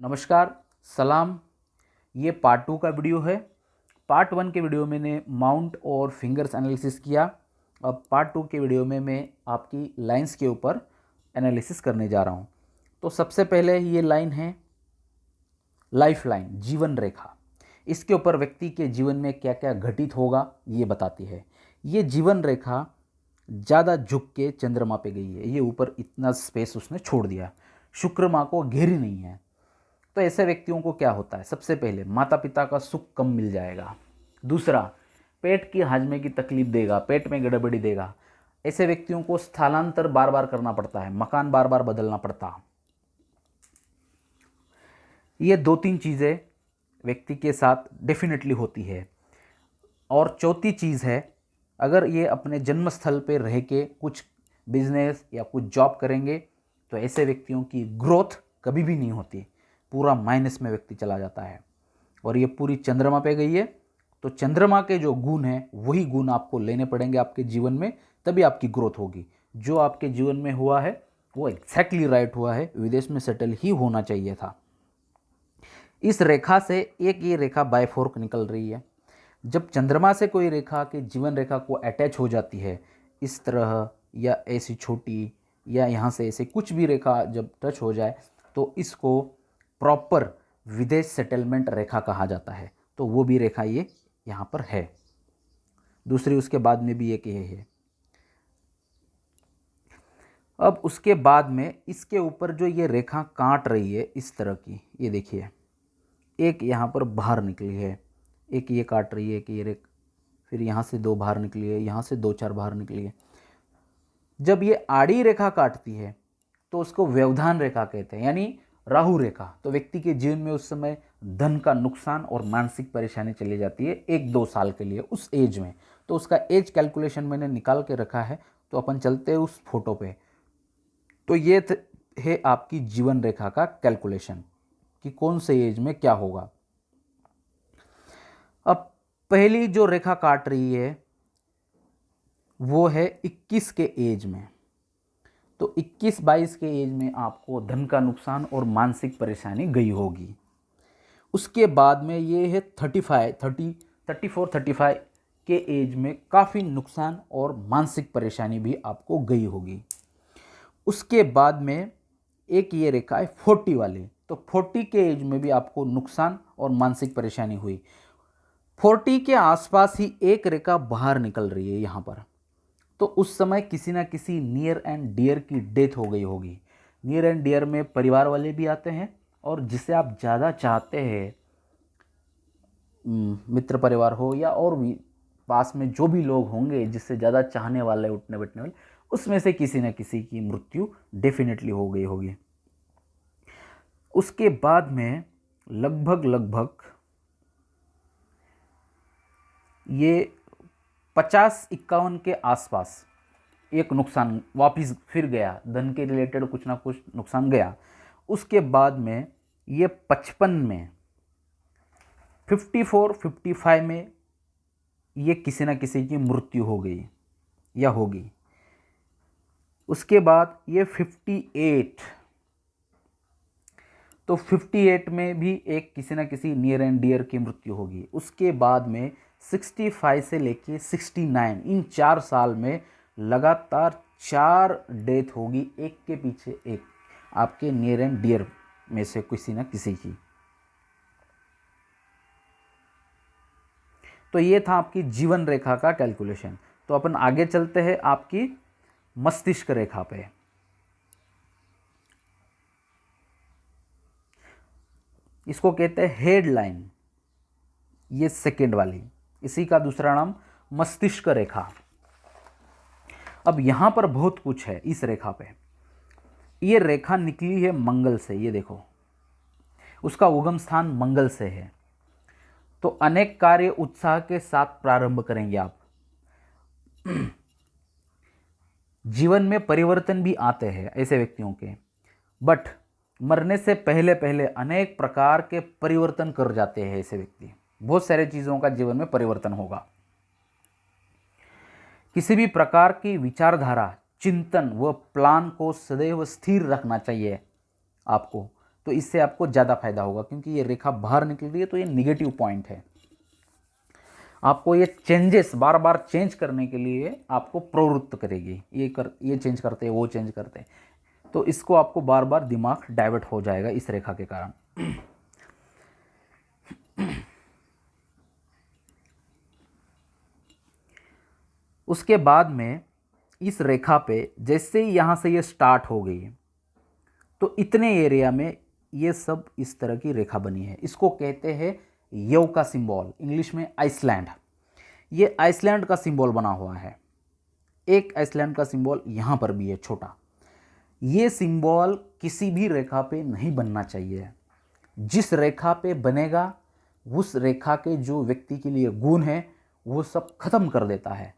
नमस्कार, सलाम। ये पार्ट 2 का वीडियो है। पार्ट 1 के वीडियो में मैंने माउंट और फिंगर्स एनालिसिस किया। अब पार्ट 2 के वीडियो में मैं आपकी लाइंस के ऊपर एनालिसिस करने जा रहा हूँ। तो सबसे पहले ये लाइन है लाइफ लाइन, जीवन रेखा। इसके ऊपर व्यक्ति के जीवन में क्या क्या घटित होगा ये बताती है। ये जीवन रेखा ज़्यादा झुक के चंद्रमा पे गई है। ये ऊपर इतना स्पेस उसने छोड़ दिया, शुक्र माँ को घेरी नहीं है। तो ऐसे व्यक्तियों को क्या होता है? सबसे पहले माता पिता का सुख कम मिल जाएगा। दूसरा, पेट की हाजमे की तकलीफ देगा, पेट में गड़बड़ी देगा। ऐसे व्यक्तियों को स्थलांतर बार बार करना पड़ता है, मकान बार बार बदलना पड़ता। ये 2-3 चीज़ें व्यक्ति के साथ डेफिनेटली होती है। और चौथी चीज़ है, अगर ये अपने जन्म स्थल पे रह के कुछ बिजनेस या कुछ जॉब करेंगे तो ऐसे व्यक्तियों की ग्रोथ कभी भी नहीं होती, पूरा माइनस में व्यक्ति चला जाता है। और ये पूरी चंद्रमा पे गई है, तो चंद्रमा के जो गुण हैं वही गुण आपको लेने पड़ेंगे आपके जीवन में, तभी आपकी ग्रोथ होगी। जो आपके जीवन में हुआ है वो एग्जैक्टली राइट हुआ है, विदेश में सेटल ही होना चाहिए था। इस रेखा से एक ये रेखा बायफोर्क निकल रही है। जब चंद्रमा से कोई रेखा के जीवन रेखा को अटैच हो जाती है इस तरह, या ऐसी छोटी, या यहाँ से ऐसे कुछ भी रेखा जब टच हो जाए तो इसको प्रॉपर विदेश सेटलमेंट रेखा कहा जाता है। तो वो भी रेखा ये यहाँ पर है। दूसरी उसके बाद में भी एक ये है। अब उसके बाद में इसके ऊपर जो ये रेखा काट रही है इस तरह की, ये देखिए, एक यहाँ पर बाहर निकली है, एक ये काट रही है, एक ये फिर यहाँ से 2 बाहर निकली है, यहाँ से 2-4 बाहर निकली है। जब ये आड़ी रेखा काटती है तो उसको व्यवधान रेखा कहते हैं, यानी राहु रेखा। तो व्यक्ति के जीवन में उस समय धन का नुकसान और मानसिक परेशानी चली जाती है 1-2 साल के लिए उस एज में। तो उसका एज कैलकुलेशन मैंने निकाल के रखा है, तो अपन चलते हैं उस फोटो पे। तो ये है आपकी जीवन रेखा का कैलकुलेशन कि कौन से एज में क्या होगा। अब पहली जो रेखा काट रही है वो है 21 के एज में। तो 21-22 के एज में आपको धन का नुकसान और मानसिक परेशानी गई होगी। उसके बाद में ये है 34-35 के एज में काफ़ी नुकसान और मानसिक परेशानी भी आपको गई होगी। उसके बाद में एक ये रेखा है 40 वाली। तो 40 के एज में भी आपको नुकसान और मानसिक परेशानी हुई। 40 के आसपास ही एक रेखा बाहर निकल रही है यहाँ पर। तो उस समय किसी ना किसी नियर एंड डियर की डेथ हो गई होगी। नियर एंड डियर में परिवार वाले भी आते हैं, और जिसे आप ज़्यादा चाहते हैं, मित्र परिवार हो या और भी पास में जो भी लोग होंगे जिससे ज़्यादा चाहने वाले, उठने बैठने वाले, उसमें से किसी न किसी की मृत्यु डेफिनेटली हो गई होगी। उसके बाद में लगभग ये 50-51 के आसपास एक नुकसान वापिस फिर गया, धन के रिलेटेड कुछ ना कुछ नुकसान गया। उसके बाद में ये 55 में, 54-55 में ये किसी न किसी की मृत्यु हो गई या होगी। उसके बाद ये 58, तो 58 में भी एक किसी न किसी नियर एंड डियर की मृत्यु होगी। उसके बाद में 65 से लेके 69, इन 4 साल में लगातार 4 डेथ होगी, एक के पीछे एक, आपके नियर एंड डियर में से किसी न किसी की। तो ये था आपकी जीवन रेखा का कैलकुलेशन। तो अपन आगे चलते हैं आपकी मस्तिष्क रेखा पे। इसको कहते हैं हेडलाइन, ये सेकेंड वाली, इसी का दूसरा नाम मस्तिष्क रेखा। अब यहां पर बहुत कुछ है इस रेखा पे। ये रेखा निकली है मंगल से, ये देखो, उसका उगम स्थान मंगल से है। तो अनेक कार्य उत्साह के साथ प्रारंभ करेंगे आप। जीवन में परिवर्तन भी आते हैं ऐसे व्यक्तियों के, बट मरने से पहले पहले अनेक प्रकार के परिवर्तन कर जाते हैं ऐसे व्यक्ति। बहुत सारे चीज़ों का जीवन में परिवर्तन होगा। किसी भी प्रकार की विचारधारा, चिंतन व प्लान को सदैव स्थिर रखना चाहिए आपको, तो इससे आपको ज़्यादा फायदा होगा, क्योंकि ये रेखा बाहर निकल रही है तो ये निगेटिव पॉइंट है। आपको ये चेंजेस बार बार चेंज करने के लिए आपको प्रवृत्त करेगी, ये चेंज करते वो चेंज करते, तो इसको आपको बार बार दिमाग डाइवर्ट हो जाएगा इस रेखा के कारण। उसके बाद में इस रेखा पे जैसे ही यहाँ से ये स्टार्ट हो गई तो इतने एरिया में ये सब इस तरह की रेखा बनी है। इसको कहते हैं यव का सिंबल, इंग्लिश में आइसलैंड। ये आइसलैंड का सिंबल बना हुआ है। एक आइसलैंड का सिंबल यहाँ पर भी है छोटा। ये सिंबल किसी भी रेखा पे नहीं बनना चाहिए। जिस रेखा पे बनेगा उस रेखा के जो व्यक्ति के लिए गुण है वो सब खत्म कर देता है।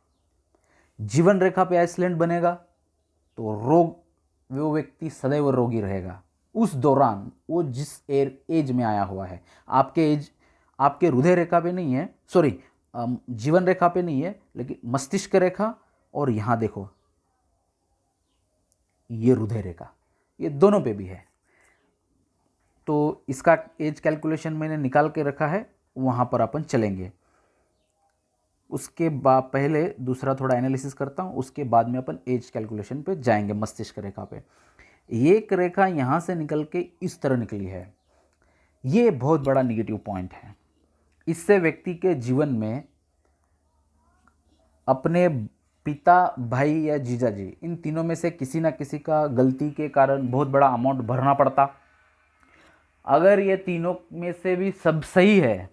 जीवन रेखा पे आइसलैंड बनेगा तो वो व्यक्ति सदैव रोगी रहेगा। उस दौरान वो जिस एज में आया हुआ है, आपके हृदय रेखा पे नहीं है, सॉरी जीवन रेखा पे नहीं है, लेकिन मस्तिष्क रेखा और यहाँ देखो ये हृदय रेखा, ये दोनों पे भी है। तो इसका एज कैलकुलेशन मैंने निकाल के रखा है, वहाँ पर अपन चलेंगे। उसके बाद पहले दूसरा थोड़ा एनालिसिस करता हूँ, उसके बाद में अपन एज कैलकुलेशन पे जाएंगे। मस्तिष्क रेखा पे एक रेखा यहाँ से निकल के इस तरह निकली है, ये बहुत बड़ा निगेटिव पॉइंट है। इससे व्यक्ति के जीवन में अपने पिता, भाई या जीजाजी, इन तीनों में से किसी ना किसी का गलती के कारण बहुत बड़ा अमाउंट भरना पड़ता। अगर ये तीनों में से भी सब सही है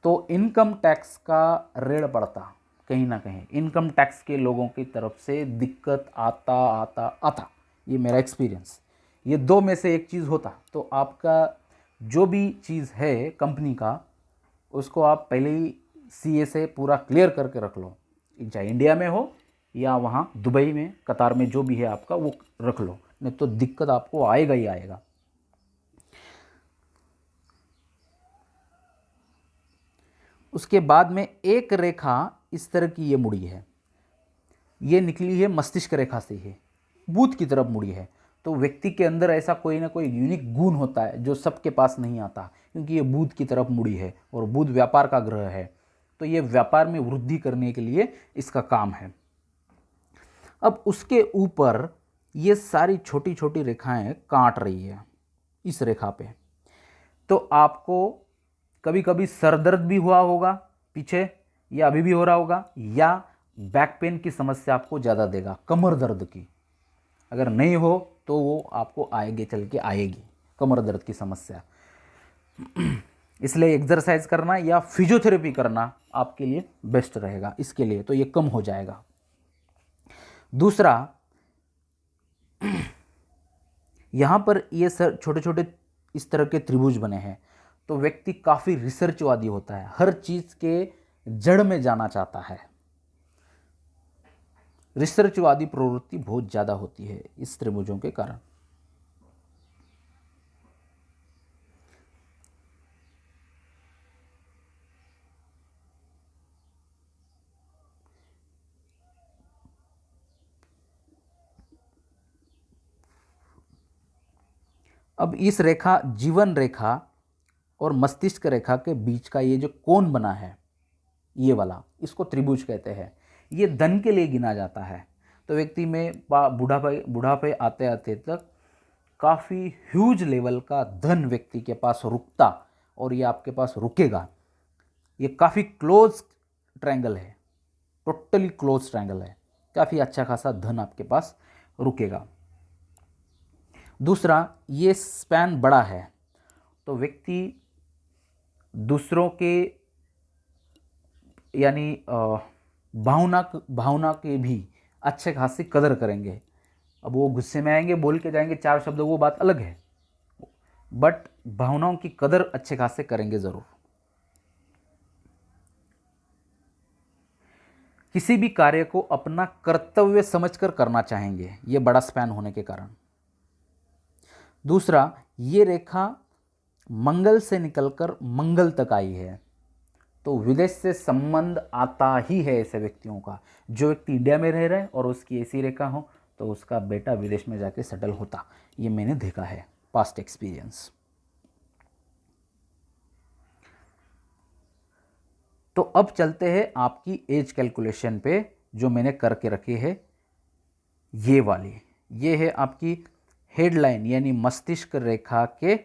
तो इनकम टैक्स का रेड पड़ता, कहीं ना कहीं इनकम टैक्स के लोगों की तरफ से दिक्कत आता। ये मेरा एक्सपीरियंस। ये दो में से एक चीज़ होता तो आपका जो भी चीज़ है कंपनी का, उसको आप पहले ही सीए से पूरा क्लियर करके रख लो, चाहे इंडिया में हो या वहाँ दुबई में, कतार में, जो भी है आपका वो रख लो, नहीं तो दिक्कत आपको आएगा ही आएगा। उसके बाद में एक रेखा इस तरह की ये मुड़ी है, ये निकली है मस्तिष्क रेखा से ही बुध की तरफ मुड़ी है। तो व्यक्ति के अंदर ऐसा कोई ना कोई यूनिक गुण होता है जो सबके पास नहीं आता, क्योंकि ये बुध की तरफ मुड़ी है और बुध व्यापार का ग्रह है, तो ये व्यापार में वृद्धि करने के लिए इसका काम है। अब उसके ऊपर ये सारी छोटी छोटी रेखाएं काट रही है इस रेखा पे, तो आपको कभी कभी सर दर्द भी हुआ होगा पीछे, या अभी भी हो रहा होगा, या बैक पेन की समस्या आपको ज़्यादा देगा, कमर दर्द की। अगर नहीं हो तो वो आपको आएगी, चल के आएगी कमर दर्द की समस्या। इसलिए एक्सरसाइज करना या फिजियोथेरेपी करना आपके लिए बेस्ट रहेगा इसके लिए, तो ये कम हो जाएगा। दूसरा, यहाँ पर ये सर छोटे छोटे इस तरह के त्रिभुज बने हैं, तो व्यक्ति काफ़ी रिसर्चवादी होता है, हर चीज़ के जड़ में जाना चाहता है। रिसर्चवादी प्रवृत्ति बहुत ज़्यादा होती है इस त्रिभुजों के कारण। अब इस रेखा, जीवन रेखा और मस्तिष्क रेखा के बीच का ये जो कोण बना है, ये वाला, इसको त्रिभुज कहते हैं। ये धन के लिए गिना जाता है। तो व्यक्ति में बुढ़ापे आते आते तक काफ़ी ह्यूज लेवल का धन व्यक्ति के पास रुकता, और ये आपके पास रुकेगा। ये काफ़ी क्लोज ट्रायंगल है, टोटली क्लोज ट्रायंगल है, काफ़ी अच्छा खासा धन आपके पास रुकेगा। दूसरा, ये स्पैन बड़ा है, तो व्यक्ति दूसरों के यानी भावना के भी अच्छे खासी कदर करेंगे। अब वो गुस्से में आएंगे, बोल के जाएंगे चार शब्द, वो बात अलग है, बट भावनाओं की कदर अच्छे खासे करेंगे ज़रूर। किसी भी कार्य को अपना कर्तव्य समझकर करना चाहेंगे, ये बड़ा स्पैन होने के कारण। दूसरा, ये रेखा मंगल से निकलकर मंगल तक आई है, तो विदेश से संबंध आता ही है ऐसे व्यक्तियों का। जो व्यक्ति इंडिया में रह रहा है और उसकी ऐसी रेखा हो तो उसका बेटा विदेश में जाके सेटल होता, ये मैंने देखा है पास्ट एक्सपीरियंस। तो अब चलते हैं आपकी एज कैलकुलेशन पे, जो मैंने करके रखी है ये वाली। ये है आपकी हेडलाइन यानी मस्तिष्क रेखा के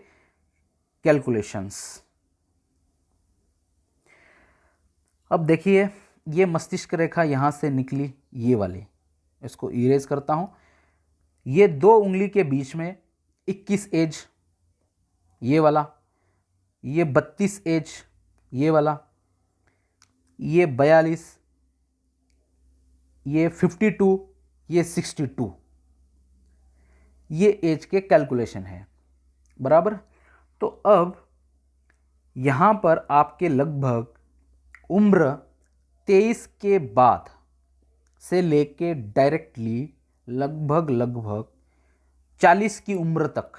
कैलकुलेशंस। अब देखिए, ये मस्तिष्क रेखा यहाँ से निकली, ये वाली, इसको इरेज करता हूँ। ये 2 उंगली के बीच में 21 एज, ये वाला, ये 32 एज, ये वाला, ये 42, ये 52, ये 62, ये एज के कैलकुलेशन है, बराबर। तो अब यहाँ पर आपके लगभग उम्र 23 के बाद से लेके डायरेक्टली लगभग 40 की उम्र तक,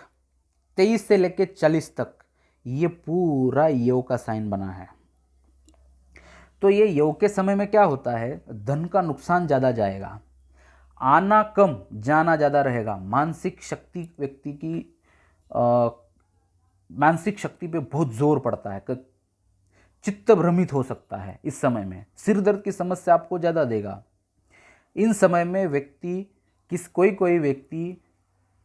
23 से लेके 40 तक ये पूरा योग का साइन बना है। तो ये योग के समय में क्या होता है, धन का नुकसान ज़्यादा जाएगा, आना कम जाना ज़्यादा रहेगा, मानसिक शक्ति व्यक्ति की मानसिक शक्ति पे बहुत जोर पड़ता है, चित्त भ्रमित हो सकता है इस समय में, सिर दर्द की समस्या आपको ज़्यादा देगा। इन समय में व्यक्ति कोई व्यक्ति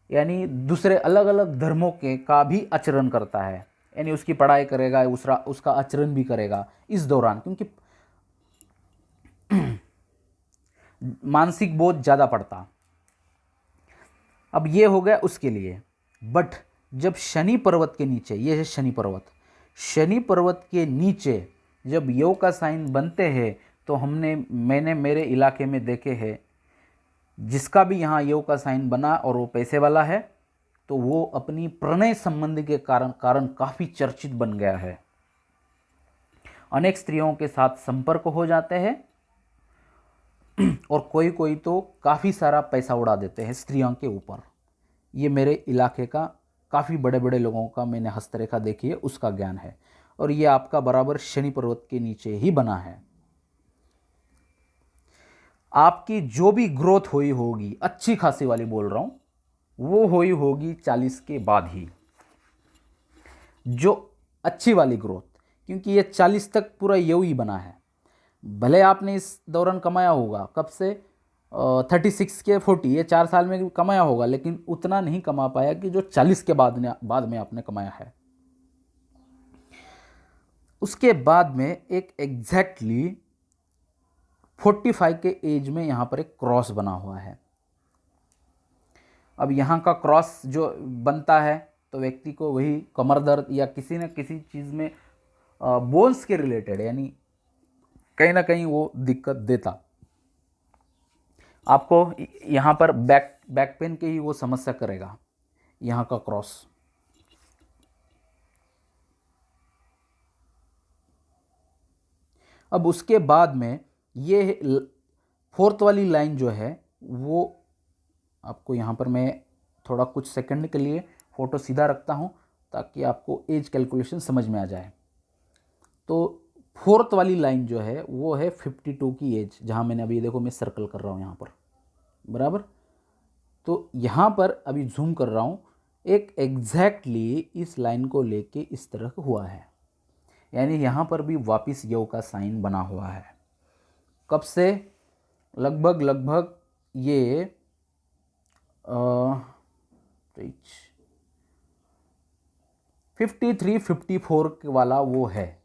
यानी दूसरे अलग अलग धर्मों के का भी आचरण करता है, यानी उसकी पढ़ाई करेगा, उसका आचरण भी करेगा इस दौरान, क्योंकि मानसिक बोझ ज़्यादा पड़ता। अब ये हो गया उसके लिए। बट जब शनि पर्वत के नीचे, ये है शनि पर्वत के नीचे जब योग का साइन बनते हैं, तो मैंने मेरे इलाके में देखे हैं, जिसका भी यहाँ योग का साइन बना और वो पैसे वाला है, तो वो अपनी प्रणय संबंध के कारण काफ़ी चर्चित बन गया है। अनेक स्त्रियों के साथ संपर्क हो जाते हैं और कोई तो काफ़ी सारा पैसा उड़ा देते हैं स्त्रियों के ऊपर। ये मेरे इलाके का काफ़ी बड़े बड़े लोगों का मैंने हस्तरेखा देखी है, उसका ज्ञान है। और ये आपका बराबर शनि पर्वत के नीचे ही बना है। आपकी जो भी ग्रोथ हुई होगी, अच्छी खासी वाली बोल रहा हूं, वो हुई होगी 40 के बाद ही, जो अच्छी वाली ग्रोथ, क्योंकि ये 40 तक पूरा यू ही बना है। भले आपने इस दौरान कमाया होगा, कब से 36 के 40, ये 4 साल में कमाया होगा, लेकिन उतना नहीं कमा पाया कि जो 40 के बाद में आपने कमाया है। उसके बाद में एक एग्जैक्टली 45 के एज में यहाँ पर एक क्रॉस बना हुआ है। अब यहाँ का क्रॉस जो बनता है, तो व्यक्ति को वही कमर दर्द या किसी न किसी चीज़ में बोन्स के रिलेटेड, यानी कहीं ना कहीं वो दिक्कत देता आपको। यहाँ पर बैक पेन की ही वो समस्या करेगा, यहाँ का क्रॉस। अब उसके बाद में ये 4th वाली लाइन जो है, वो आपको यहाँ पर मैं थोड़ा कुछ सेकंड के लिए फ़ोटो सीधा रखता हूँ ताकि आपको एज कैलकुलेशन समझ में आ जाए। तो 4th वाली लाइन जो है वो है 52 की एज, जहाँ मैंने अभी देखो मैं सर्कल कर रहा हूँ यहाँ पर, बराबर। तो यहाँ पर अभी जूम कर रहा हूँ, एक एग्जैक्टली इस लाइन को लेके इस तरह हुआ है, यानी यहाँ पर भी वापस योग का साइन बना हुआ है। कब से? लगभग ये 53-54 वाला वो है,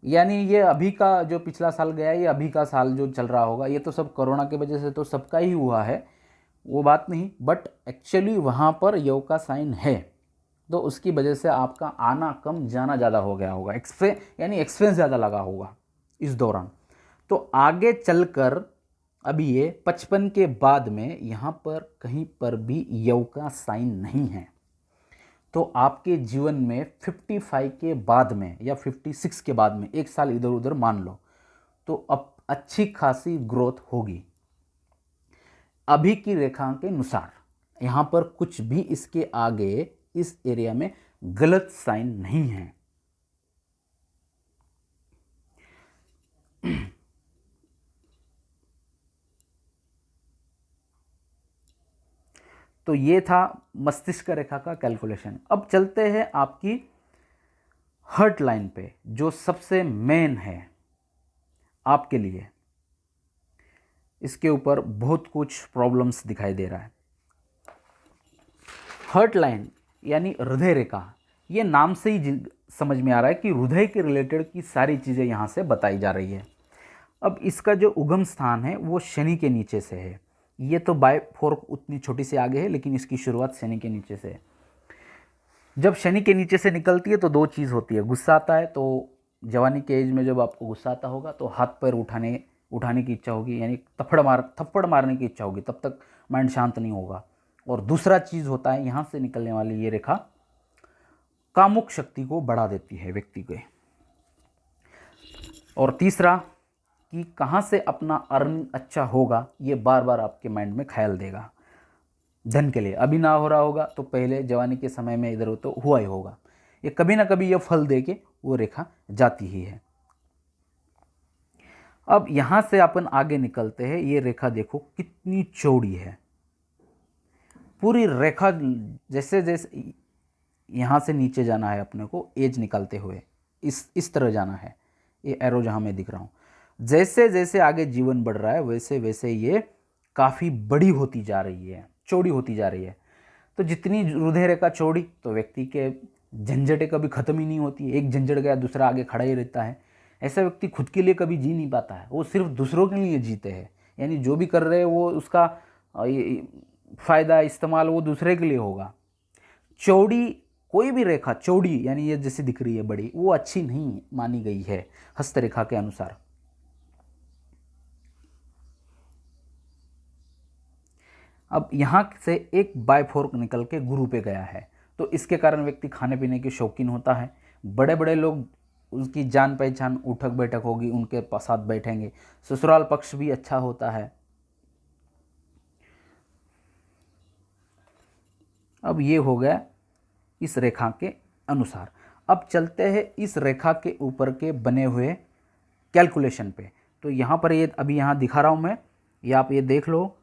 यानी ये अभी का जो पिछला साल गया, ये अभी का साल जो चल रहा होगा, ये तो सब कोरोना की वजह से तो सबका ही हुआ है, वो बात नहीं, बट एक्चुअली वहाँ पर योग का साइन है, तो उसकी वजह से आपका आना कम जाना ज़्यादा हो गया होगा, यानी एक्सपेंस ज़्यादा लगा होगा इस दौरान। तो आगे चलकर अभी ये 55 के बाद में यहाँ पर कहीं पर भी योग का साइन नहीं है, तो आपके जीवन में 55 के बाद में या 56 के बाद में, एक साल इधर उधर मान लो, तो अब अच्छी खासी ग्रोथ होगी अभी की रेखा के अनुसार। यहाँ पर कुछ भी इसके आगे इस एरिया में गलत साइन नहीं है। तो ये था मस्तिष्क रेखा का कैलकुलेशन। अब चलते हैं आपकी हर्ट लाइन पे, जो सबसे मेन है आपके लिए। इसके ऊपर बहुत कुछ प्रॉब्लम्स दिखाई दे रहा है। हर्ट लाइन यानी हृदय रेखा, ये नाम से ही समझ में आ रहा है कि हृदय के रिलेटेड की सारी चीज़ें यहाँ से बताई जा रही है। अब इसका जो उगम स्थान है वो शनि के नीचे से है। ये तो बाय फोर्क उतनी छोटी से आगे है, लेकिन इसकी शुरुआत शनि के नीचे से है। जब शनि के नीचे से निकलती है तो दो चीज़ होती है, गुस्सा आता है। तो जवानी के एज में जब आपको गुस्सा आता होगा तो हाथ पैर उठाने की इच्छा होगी, यानी थप्पड़ मारने की इच्छा होगी, तब तक माइंड शांत नहीं होगा। और दूसरा चीज़ होता है, यहाँ से निकलने वाली ये रेखा कामुक शक्ति को बढ़ा देती है व्यक्ति के। और तीसरा कि कहाँ से अपना अर्निंग अच्छा होगा, ये बार बार आपके माइंड में ख्याल देगा। धन के लिए अभी ना हो रहा होगा तो पहले जवानी के समय में इधर तो हुआ ही होगा। ये कभी ना कभी ये फल दे के वो रेखा जाती ही है। अब यहाँ से अपन आगे निकलते हैं। ये रेखा देखो कितनी चौड़ी है। पूरी रेखा जैसे जैसे यहाँ से नीचे जाना है अपने को, एज निकलते हुए इस तरह जाना है। ये एरो जहाँ मैं दिख रहा हूँ, जैसे जैसे आगे जीवन बढ़ रहा है वैसे वैसे ये काफ़ी बड़ी होती जा रही है, चौड़ी होती जा रही है। तो जितनी हृदय रेखा चौड़ी, तो व्यक्ति के झंझटें कभी ख़त्म ही नहीं होती। एक झंझट गया दूसरा आगे खड़ा ही रहता है। ऐसा व्यक्ति खुद के लिए कभी जी नहीं पाता है, वो सिर्फ दूसरों के लिए जीते हैं। यानी जो भी कर रहे हैं वो उसका फ़ायदा इस्तेमाल वो दूसरे के लिए होगा। चौड़ी कोई भी रेखा चौड़ी, यानी ये जैसे दिख रही है बड़ी, वो अच्छी नहीं मानी गई है हस्तरेखा के अनुसार। अब यहाँ से एक बायफोर्क निकल के गुरु पे गया है, तो इसके कारण व्यक्ति खाने पीने के शौकीन होता है। बड़े बड़े लोग, उसकी जान पहचान उठक बैठक होगी, उनके साथ बैठेंगे। ससुराल पक्ष भी अच्छा होता है। अब ये हो गया इस रेखा के अनुसार। अब चलते हैं इस रेखा के ऊपर के बने हुए कैलकुलेशन पे। तो यहाँ पर ये अभी यहाँ दिखा रहा हूँ मैं, ये आप ये देख लो।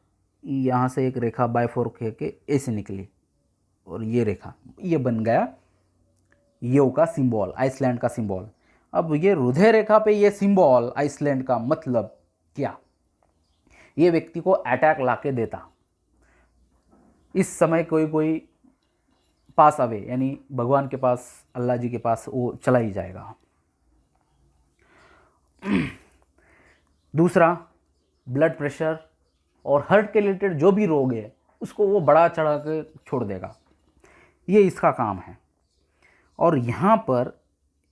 यहाँ से एक रेखा बायफोर्क के ऐसे निकली और ये रेखा, ये बन गया यो का सिंबल, आइसलैंड का सिंबल। अब ये हृदय रेखा पे ये सिंबल आइसलैंड का मतलब क्या? ये व्यक्ति को अटैक लाके देता। इस समय कोई पास आवे, यानी भगवान के पास, अल्लाह जी के पास वो चला ही जाएगा। दूसरा, ब्लड प्रेशर और हार्ट के रिलेटेड जो भी रोग है उसको वो बढ़ा चढ़ा के छोड़ देगा। ये इसका काम है। और यहाँ पर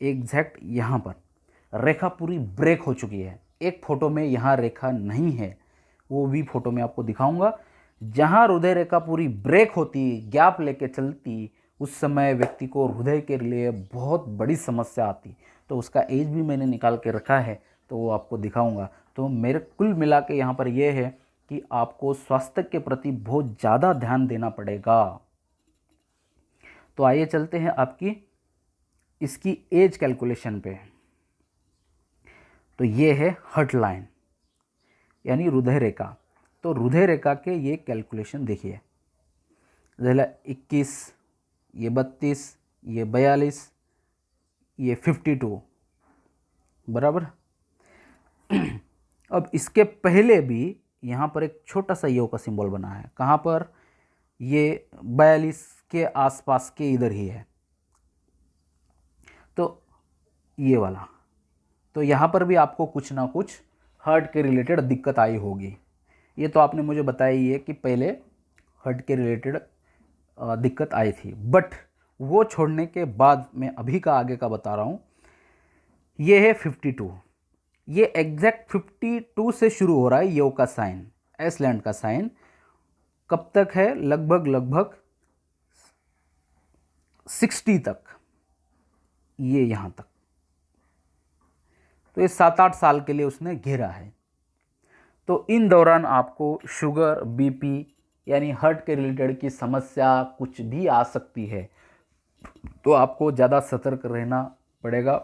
एग्जैक्ट यहाँ पर रेखा पूरी ब्रेक हो चुकी है। एक फ़ोटो में यहाँ रेखा नहीं है, वो भी फ़ोटो में आपको दिखाऊंगा। जहाँ हृदय रेखा पूरी ब्रेक होती, गैप लेके चलती, उस समय व्यक्ति को हृदय के लिए बहुत बड़ी समस्या आती। तो उसका एज भी मैंने निकाल के रखा है, तो वो आपको दिखाऊंगा। तो मेरे कुल मिला के यहाँ पर ये है कि आपको स्वास्थ्य के प्रति बहुत ज़्यादा ध्यान देना पड़ेगा। तो आइए चलते हैं आपकी इसकी एज कैलकुलेशन पे। तो ये है हार्ट लाइन यानी हृदय रेखा। तो हृदय रेखा के ये कैलकुलेशन देखिए, 21, ये 32, ये 42, ये 52, बराबर। अब इसके पहले भी यहाँ पर एक छोटा सा यो का सिंबल बना है। कहाँ पर? ये 42 के आसपास के इधर ही है, तो ये वाला। तो यहाँ पर भी आपको कुछ ना कुछ हार्ट के रिलेटेड दिक्कत आई होगी। ये तो आपने मुझे बताया ही है कि पहले हार्ट के रिलेटेड दिक्कत आई थी, बट वो छोड़ने के बाद मैं अभी का आगे का बता रहा हूँ। ये है 52। ये एग्जैक्ट 52 से शुरू हो रहा है यो का साइन, आइसलैंड का साइन। कब तक है? लगभग 60 तक, ये यहाँ तक। तो ये 7-8 साल के लिए उसने घेरा है। तो इन दौरान आपको शुगर, बीपी यानी हार्ट के रिलेटेड की समस्या कुछ भी आ सकती है। तो आपको ज़्यादा सतर्क रहना पड़ेगा।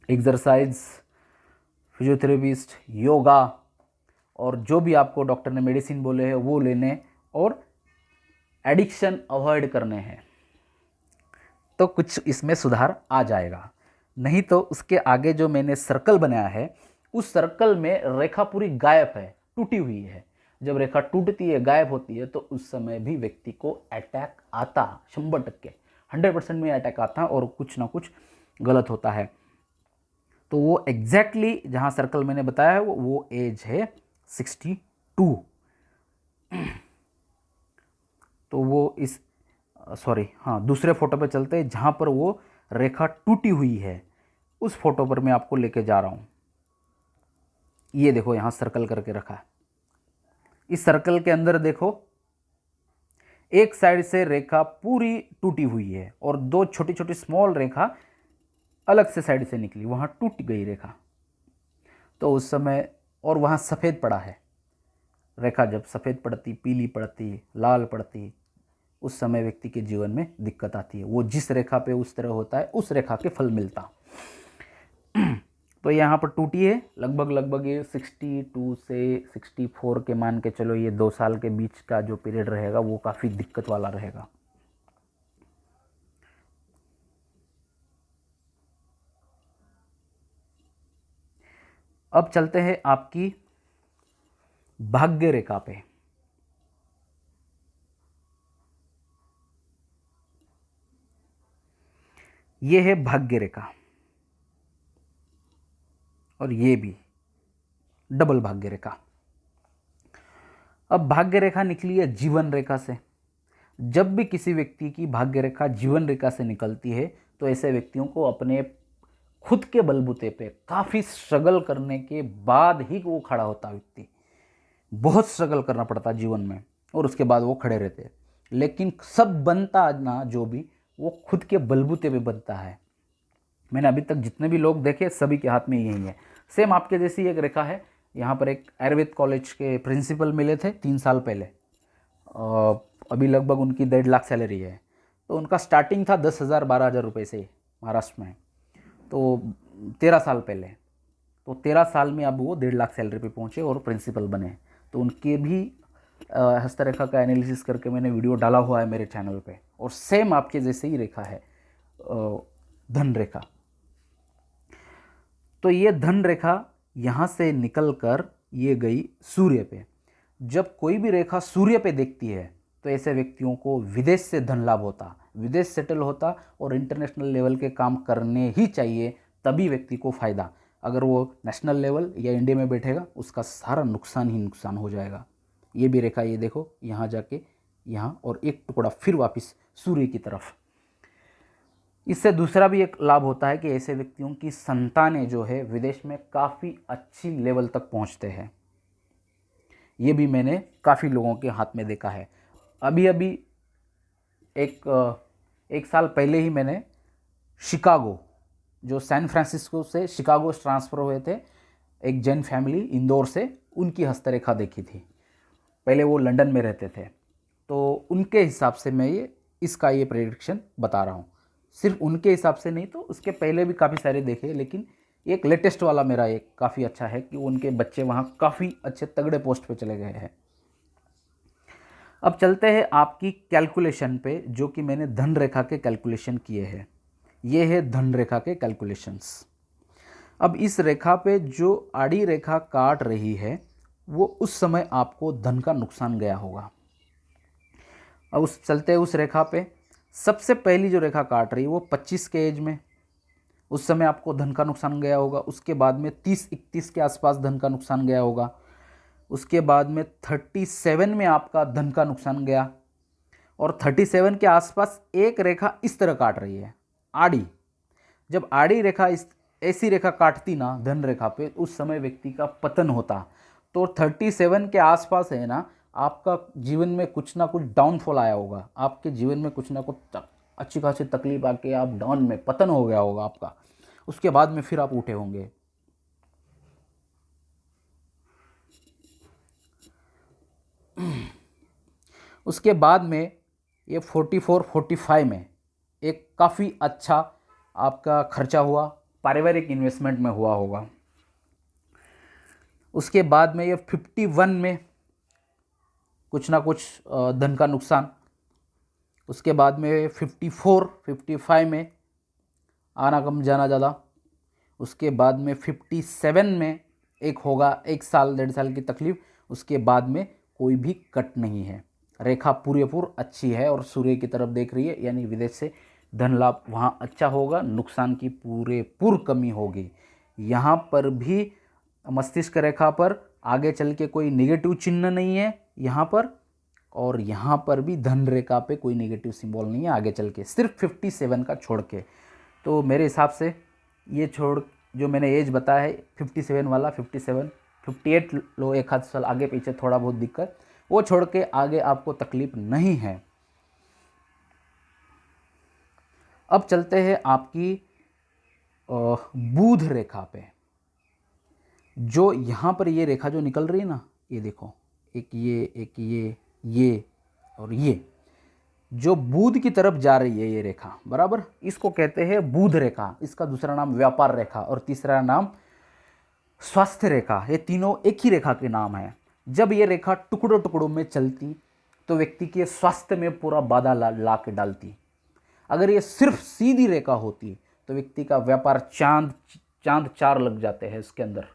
एक्सरसाइज, फिजियोथेरेपिस्ट, योगा और जो भी आपको डॉक्टर ने मेडिसिन बोले हैं वो लेने, और एडिक्शन अवॉइड करने हैं तो कुछ इसमें सुधार आ जाएगा। नहीं तो उसके आगे जो मैंने सर्कल बनाया है उस सर्कल में रेखा पूरी गायब है, टूटी हुई है। जब रेखा टूटती है, गायब होती है, तो उस समय भी व्यक्ति को अटैक आता, 100%, 100% में अटैक आता और कुछ ना कुछ गलत होता है। तो वो एग्जैक्टली जहाँ सर्कल मैंने बताया है वो एज है 62। तो वो इस दूसरे फोटो पे चलते हैं जहाँ पर वो रेखा टूटी हुई है, उस फोटो पर मैं आपको लेके जा रहा हूँ। ये देखो यहाँ सर्कल करके रखा है। इस सर्कल के अंदर देखो, एक साइड से रेखा पूरी टूटी हुई है और दो छोटी छोटी स्मॉल रेखा अलग से साइड से निकली, वहाँ टूट गई रेखा। तो उस समय और वहाँ सफ़ेद पड़ा है। रेखा जब सफ़ेद पड़ती, पीली पड़ती, लाल पड़ती, उस समय व्यक्ति के जीवन में दिक्कत आती है। वो जिस रेखा पे उस तरह होता है, उस रेखा के फल मिलता। तो यहाँ पर टूटी है, लगभग ये 62 से 64 के मान के चलो, ये 2 साल के बीच का जो पीरियड रहेगा वो काफ़ी दिक्कत वाला रहेगा। अब चलते हैं आपकी भाग्य रेखा पे। ये है भाग्य रेखा और ये भी डबल भाग्य रेखा। अब भाग्य रेखा निकली है जीवन रेखा से। जब भी किसी व्यक्ति की भाग्य रेखा जीवन रेखा से निकलती है तो ऐसे व्यक्तियों को अपने खुद के बलबूते पे काफ़ी स्ट्रगल करने के बाद ही वो खड़ा होता। व्यक्ति बहुत स्ट्रगल करना पड़ता जीवन में और उसके बाद वो खड़े रहते। लेकिन सब बनता ना जो भी, वो खुद के बलबूते पे बनता है। मैंने अभी तक जितने भी लोग देखे सभी के हाथ में यही है। सेम आपके जैसी एक रेखा है। यहाँ पर एक आयुर्वेद कॉलेज के प्रिंसिपल मिले थे 3 साल पहले। अभी लगभग उनकी 1.5 लाख सैलरी है। तो उनका स्टार्टिंग था 10,000 12,000 रुपये से महाराष्ट्र में, तो 13 साल पहले। तो 13 साल में अब वो 1.5 लाख सैलरी पे पहुँचे और प्रिंसिपल बने। तो उनके भी हस्तरेखा का एनालिसिस करके मैंने वीडियो डाला हुआ है मेरे चैनल पे। और सेम आपके जैसे ही रेखा है धन रेखा। तो ये धन रेखा यहाँ से निकल कर ये गई सूर्य पे। जब कोई भी रेखा सूर्य पे देखती है तो ऐसे व्यक्तियों को विदेश से धन लाभ होता, विदेश सेटल होता और इंटरनेशनल लेवल के काम करने ही चाहिए, तभी व्यक्ति को फ़ायदा। अगर वो नेशनल लेवल या इंडिया में बैठेगा उसका सारा नुकसान ही नुकसान हो जाएगा। ये भी रेखा, ये देखो, यहाँ जाके यहाँ और एक टुकड़ा फिर वापस सूर्य की तरफ। इससे दूसरा भी एक लाभ होता है कि ऐसे व्यक्तियों की संतानें जो है विदेश में काफ़ी अच्छी लेवल तक पहुंचते हैं। ये भी मैंने काफ़ी लोगों के हाथ में देखा है। अभी एक साल पहले ही मैंने शिकागो, जो सैन फ्रांसिस्को से शिकागो ट्रांसफ़र हुए थे, एक जैन फैमिली इंदौर से, उनकी हस्तरेखा देखी थी। पहले वो लंदन में रहते थे। तो उनके हिसाब से मैं इसका प्रेडिक्शन बता रहा हूँ। सिर्फ उनके हिसाब से नहीं, तो उसके पहले भी काफ़ी सारे देखे, लेकिन एक लेटेस्ट वाला मेरा एक काफ़ी अच्छा है कि उनके बच्चे वहाँ काफ़ी अच्छे तगड़े पोस्ट पे चले गए हैं। अब चलते हैं आपकी कैलकुलेशन पे, जो कि मैंने धन रेखा के कैलकुलेशन किए हैं। ये है धन रेखा के कैलकुलेशंस। अब इस रेखा पे जो आड़ी रेखा काट रही है वो उस समय आपको धन का नुकसान गया होगा। अब चलते हैं उस रेखा पे। सबसे पहली जो रेखा काट रही है वो 25 के एज में, उस समय आपको धन का नुकसान गया होगा। उसके बाद में 30-31 के आसपास धन का नुकसान गया होगा। उसके बाद में 37 में आपका धन का नुकसान गया। और 37 के आसपास एक रेखा इस तरह काट रही है, आड़ी। जब आड़ी रेखा ऐसी रेखा काटती ना धन रेखा पे, उस समय व्यक्ति का पतन होता। तो 37 के आसपास है ना, आपका जीवन में कुछ ना कुछ डाउनफॉल आया होगा। आपके जीवन में कुछ ना कुछ अच्छी खासी तकलीफ आके आप डाउन में पतन हो गया होगा आपका। उसके बाद में फिर आप उठे होंगे। उसके बाद में ये 44-45 में एक काफ़ी अच्छा आपका खर्चा हुआ, पारिवारिक इन्वेस्टमेंट में हुआ होगा। उसके बाद में ये 51 में कुछ ना कुछ धन का नुकसान। उसके बाद में 54, 55 में आना कम जाना ज़्यादा। उसके बाद में 57 में एक होगा 1 साल 1.5 साल की तकलीफ। उसके बाद में कोई भी कट नहीं है, रेखा पूरेपूर अच्छी है और सूर्य की तरफ देख रही है, यानी विदेश से धन लाभ वहाँ अच्छा होगा, नुकसान की पूरेपूर कमी होगी। यहाँ पर भी मस्तिष्क रेखा पर आगे चल के कोई नेगेटिव चिन्ह नहीं है यहाँ पर, और यहाँ पर भी धन रेखा पे कोई नेगेटिव सिंबल नहीं है आगे चल के, सिर्फ 57 का छोड़ के। तो मेरे हिसाब से ये छोड़ जो मैंने एज बताया है 57 वाला, 57, 58 लो, एक आध साल आगे पीछे थोड़ा बहुत दिक्कत, वो छोड़ के आगे आपको तकलीफ नहीं है। अब चलते हैं आपकी बुध रेखा पे। जो यहाँ पर ये रेखा जो निकल रही है ना, ये देखो, एक ये और ये जो बुध की तरफ जा रही है ये रेखा, बराबर, इसको कहते हैं बुध रेखा। इसका दूसरा नाम व्यापार रेखा और तीसरा नाम स्वास्थ्य रेखा। ये तीनों एक ही रेखा के नाम है। जब ये रेखा टुकड़ों टुकड़ों में चलती तो व्यक्ति के स्वास्थ्य में पूरा बाधा ला के डालती। अगर ये सिर्फ सीधी रेखा होती तो व्यक्ति का व्यापार चांद चार लग जाते हैं इसके अंदर,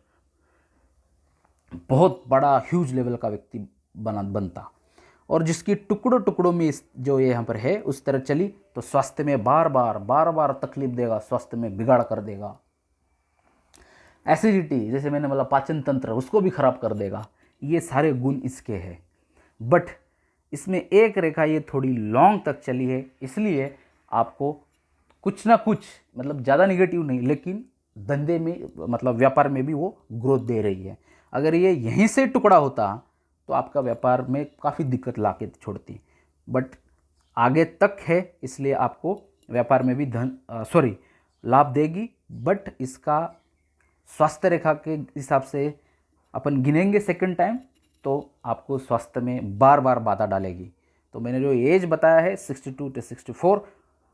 बहुत बड़ा ह्यूज लेवल का व्यक्ति बनता। और जिसकी टुकड़ों टुकड़ों में जो ये यहाँ पर है उस तरह चली तो स्वास्थ्य में बार बार तकलीफ देगा, स्वास्थ्य में बिगाड़ कर देगा। एसिडिटी, जैसे मैंने बोला पाचन तंत्र, उसको भी खराब कर देगा। ये सारे गुण इसके हैं। बट इसमें एक रेखा ये थोड़ी लॉन्ग तक चली है, इसलिए आपको कुछ ना कुछ, मतलब ज़्यादा निगेटिव नहीं, लेकिन धंधे में मतलब व्यापार में भी वो ग्रोथ दे रही है। अगर ये यहीं से टुकड़ा होता तो आपका व्यापार में काफ़ी दिक्कत ला के छोड़ती। बट आगे तक है, इसलिए आपको व्यापार में भी लाभ देगी। बट इसका स्वास्थ्य रेखा के हिसाब से अपन गिनेंगे सेकंड टाइम तो आपको स्वास्थ्य में बार बाधा डालेगी। तो मैंने जो एज बताया है 62 से 64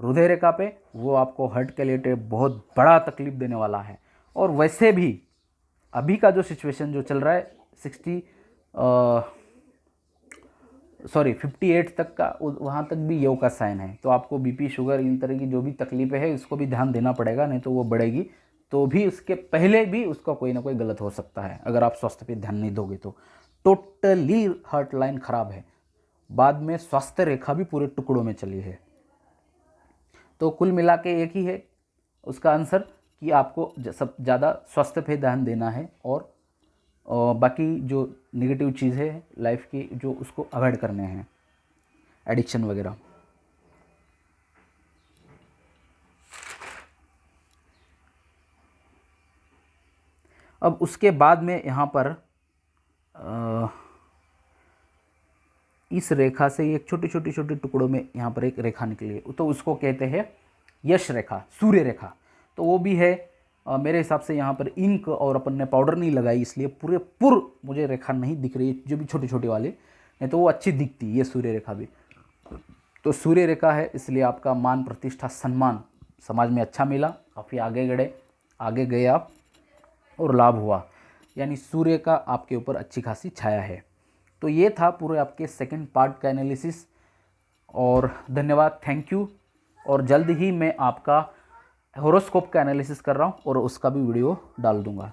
हृदय रेखा पे, वो आपको हार्ट के रिलेटेड बहुत बड़ा तकलीफ देने वाला है। और वैसे भी अभी का जो सिचुएशन जो चल रहा है 58 तक का, वहाँ तक भी योग का साइन है। तो आपको बीपी, शुगर, इन तरह की जो भी तकलीफें हैं उसको भी ध्यान देना पड़ेगा, नहीं तो वो बढ़ेगी। तो भी उसके पहले भी उसका कोई ना कोई गलत हो सकता है अगर आप स्वास्थ्य पे ध्यान नहीं दोगे तो। टोटली हार्ट लाइन खराब है, बाद में स्वास्थ्य रेखा भी पूरे टुकड़ों में चली है। तो कुल मिला के एक ही है उसका आंसर कि आपको सब ज़्यादा स्वास्थ्य पे ध्यान देना है और बाकी जो नेगेटिव चीज़ है लाइफ की जो उसको अवॉइड करने हैं, एडिक्शन वगैरह। अब उसके बाद में यहाँ पर इस रेखा से एक छोटे टुकड़ों में यहाँ पर एक रेखा निकली है, तो उसको कहते हैं यश रेखा, सूर्य रेखा। तो वो भी है मेरे हिसाब से यहाँ पर इंक और अपन ने पाउडर नहीं लगाई, इसलिए पूरे मुझे रेखा नहीं दिख रही, जो भी छोटी वाले, नहीं तो वो अच्छी दिखती ये सूर्य रेखा भी। तो सूर्य रेखा है, इसलिए आपका मान, प्रतिष्ठा, सम्मान समाज में अच्छा मिला, काफ़ी आगे गए आप और लाभ हुआ, यानी सूर्य का आपके ऊपर अच्छी खासी छाया है। तो ये था पूरे आपके सेकंड पार्ट का एनालिसिस। और धन्यवाद, थैंक यू। और जल्द ही मैं आपका हॉरोस्कोप का एनालिसिस कर रहा हूँ और उसका भी वीडियो डाल दूँगा।